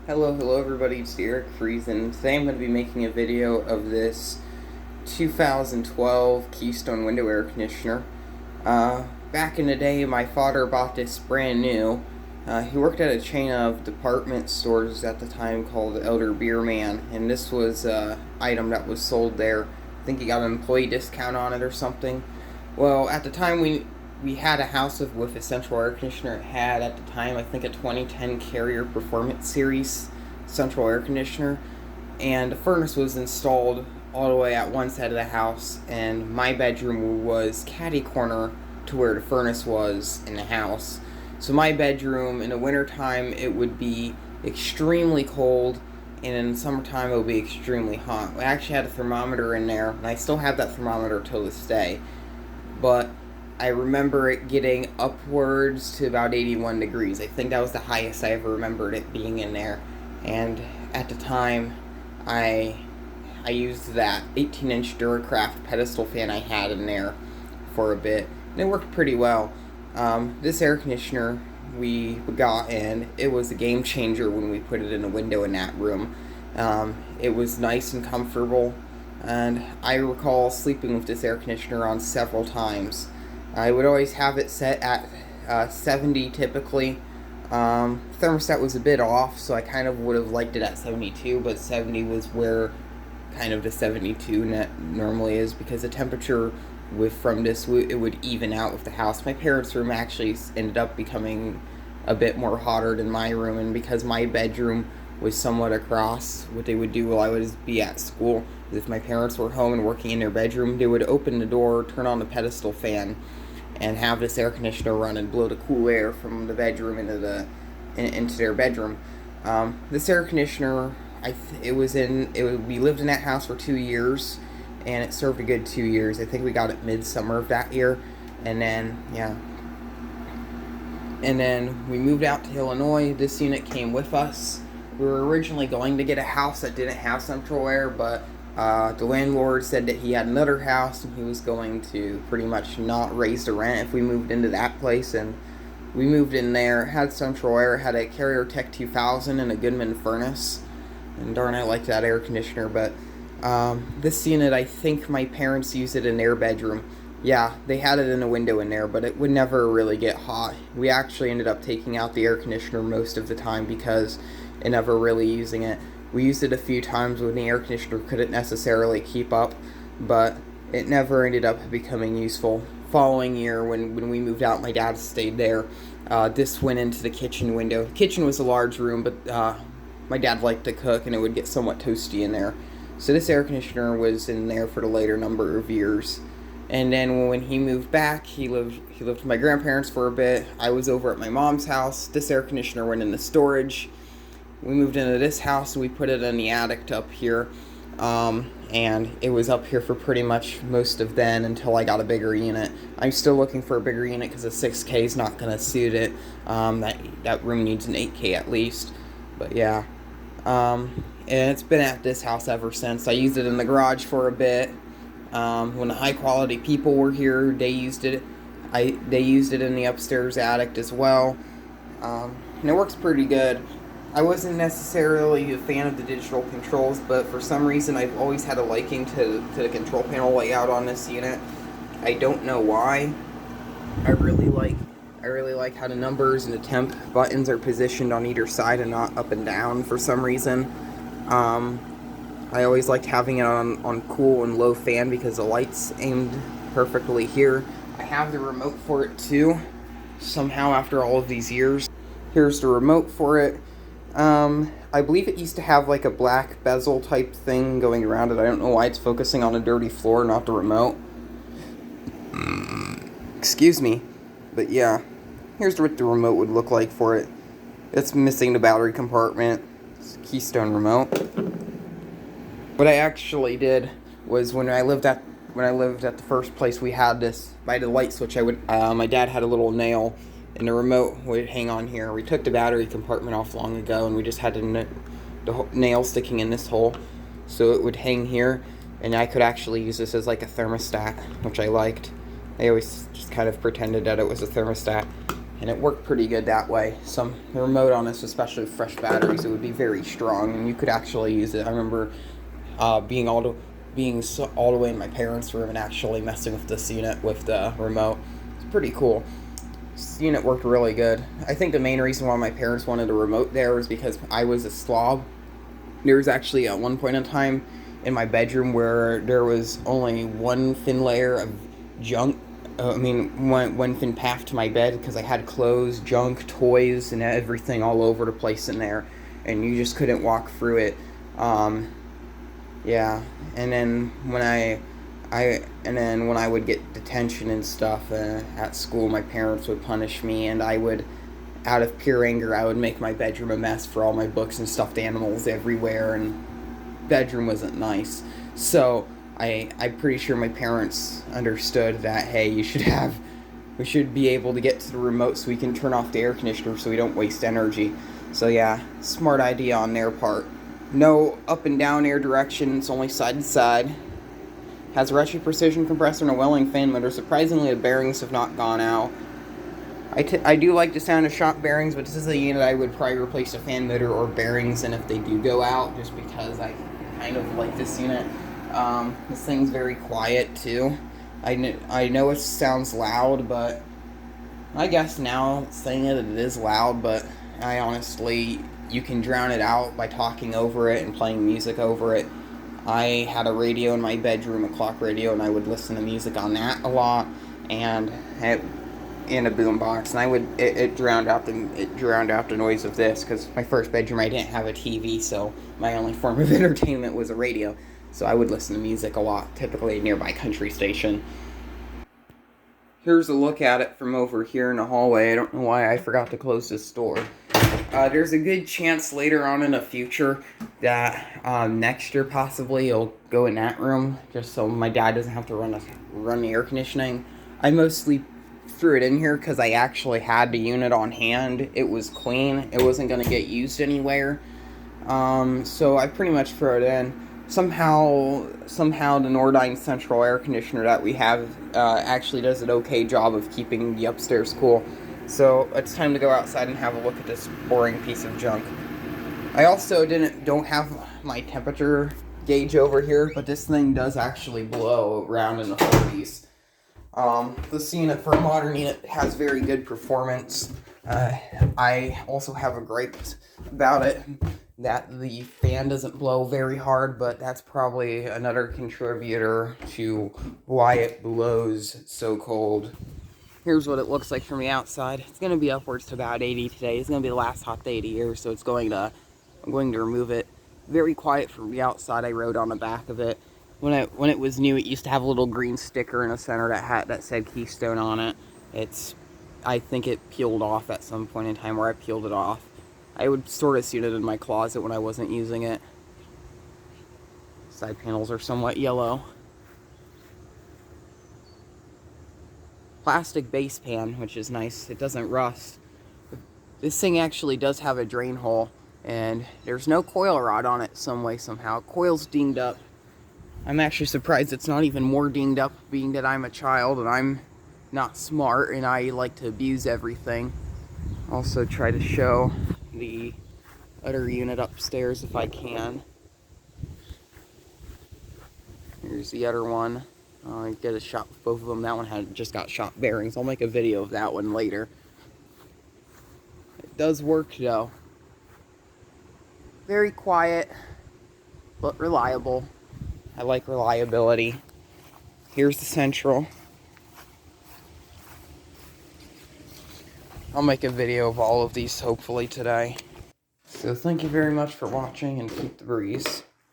Hello everybody, it's Eric Friesen. Today I'm going to be making a video of this 2012 Keystone window air conditioner. Back in the day, my father bought this brand new. He worked at a chain of department stores at the time called Elder Beer Man, and this was an item that was sold there. I think he got an employee discount on it or something. Well, at the time we had a house with a central air conditioner. It had, at the time, I think a 2010 Carrier Performance Series central air conditioner, and the furnace was installed all the way at one side of the house, and my bedroom was catty corner to where the furnace was in the house. So my bedroom, in the wintertime, it would be extremely cold, and in the summertime it would be extremely hot. We actually had a thermometer in there, and I still have that thermometer till this day. But I remember it getting upwards to about 81 degrees. I think that was the highest I ever remembered it being in there. And at the time, I used that 18-inch Duracraft pedestal fan I had in there for a bit, and it worked pretty well. This air conditioner we got in, it was a game changer when we put it in a window in that room. It was nice and comfortable, and I recall sleeping with this air conditioner on several times. I would always have it set at 70 typically. Thermostat was a bit off, so I kind of would have liked it at 72, but 70 was where kind of the 72 net normally is, because the temperature from this, it would even out with the house. My parents' room actually ended up becoming a bit more hotter than my room, and because my bedroom was somewhat across, what they would do while I would be at school is, if my parents were home and working in their bedroom, they would open the door, turn on the pedestal fan, and have this air conditioner run and blow the cool air from the bedroom into their bedroom. This air conditioner, we lived in that house for 2 years, and it served a good 2 years. I think we got it midsummer of that year, and then we moved out to Illinois. This unit came with us. We were originally going to get a house that didn't have central air, but the landlord said that he had another house and he was going to pretty much not raise the rent if we moved into that place, and we moved in there. It had central air, it had a Carrier Tech 2000 and a Goodman furnace, and darn, I liked that air conditioner. But this unit, I think my parents used it in their bedroom. Yeah, they had it in a window in there, but it would never really get hot. We actually ended up taking out the air conditioner most of the time because it never really using it. We used it a few times when the air conditioner couldn't necessarily keep up, but it never ended up becoming useful. Following year, when we moved out, my dad stayed there. This went into the kitchen window. The kitchen was a large room, but my dad liked to cook, and it would get somewhat toasty in there. So this air conditioner was in there for the later number of years. And then when he moved back, he lived with my grandparents for a bit. I was over at my mom's house. This air conditioner went into storage. We moved into this house and we put it in the attic up here, and it was up here for pretty much most of then until I got a bigger unit. I'm still looking for a bigger unit because a 6K is not going to suit it. That room needs an 8K at least, but yeah. And it's been at this house ever since. I used it in the garage for a bit. When the high quality people were here, they used it. They used it in the upstairs attic as well, and it works pretty good. I wasn't necessarily a fan of the digital controls, but for some reason I've always had a liking to the control panel layout on this unit. I don't know why. I really like how the numbers and the temp buttons are positioned on either side and not up and down for some reason. I always liked having it on cool and low fan because the light's aimed perfectly here. I have the remote for it too, somehow after all of these years. Here's the remote for it. I believe it used to have like a black bezel type thing going around it. I don't know why it's focusing on a dirty floor, not the remote. Excuse me. But yeah, here's what the remote would look like for it. It's missing the battery compartment. It's a Keystone remote. What I actually did was when I lived at the first place we had this, by the light switch, my dad had a little nail, and the remote would hang on here. We took the battery compartment off long ago, and we just had the nail sticking in this hole, so it would hang here, and I could actually use this as like a thermostat, which I liked. I always just kind of pretended that it was a thermostat. and it worked pretty good that way. The remote on this, especially with fresh batteries, it would be very strong, and you could actually use it. I remember being all the way in my parents' room and actually messing with this unit with the remote. It's pretty cool. This unit worked really good. I think the main reason why my parents wanted a remote there was because I was a slob. There was actually at one point in time in my bedroom where there was only one thin layer of junk. One thin path to my bed because I had clothes, junk, toys, and everything all over the place in there, and you just couldn't walk through it. Yeah, and then when I would get detention and stuff at school, my parents would punish me, and I would, out of pure anger, I would make my bedroom a mess for all my books and stuffed animals everywhere, and bedroom wasn't nice. So I'm pretty sure my parents understood that, hey, we should be able to get to the remote so we can turn off the air conditioner so we don't waste energy. So yeah, smart idea on their part. No up and down air direction, it's only side to side. Has a retro precision compressor and a Welling fan motor. Surprisingly, the bearings have not gone out. I do like the sound of shop bearings, but this is a unit I would probably replace the fan motor or bearings in if they do go out, just because I kind of like this unit. This thing's very quiet too. I know it sounds loud, but I guess now saying it is loud, but I honestly, you can drown it out by talking over it and playing music over it. I had a radio in my bedroom, a clock radio, and I would listen to music on that a lot, and in a boombox, and it drowned out the noise of this, because my first bedroom I didn't have a TV, so my only form of entertainment was a radio. So I would listen to music a lot, typically a nearby country station. Here's a look at it from over here in the hallway. I don't know why I forgot to close this door. There's a good chance later on in the future that next year possibly you'll go in that room, just so my dad doesn't have to run the air conditioning. I mostly threw it in here because I actually had the unit on hand. It was clean. It wasn't going to get used anywhere. So I pretty much threw it in. Somehow the Nordyne central air conditioner that we have actually does an okay job of keeping the upstairs cool. So it's time to go outside and have a look at this boring piece of junk. I also don't have my temperature gauge over here, but this thing does actually blow around in the 40s. This unit, for a modern unit, has very good performance. I also have a gripe about it, that the fan doesn't blow very hard, but that's probably another contributor to why it blows so cold. Here's what it looks like from the outside. It's going to be upwards to about 80 today. It's going to be the last hot day of the year, so I'm going to remove it. Very quiet from the outside. I wrote on the back of it. When it was new, it used to have a little green sticker in the center that said Keystone on it. I think it peeled off at some point in time where I peeled it off. I would store this unit in my closet when I wasn't using it. Side panels are somewhat yellow. Plastic base pan, which is nice. It doesn't rust. This thing actually does have a drain hole, and there's no coil rod on it some way, somehow. Coil's dinged up. I'm actually surprised it's not even more dinged up, being that I'm a child and I'm not smart and I like to abuse everything. Also try to show the other unit upstairs if I can. Here's the other one. I did a shot with both of them. That one just got shot bearings. I'll make a video of that one later. It does work though. Very quiet, but reliable. I like reliability. Here's the central. I'll make a video of all of these hopefully today. So thank you very much for watching, and keep the breeze.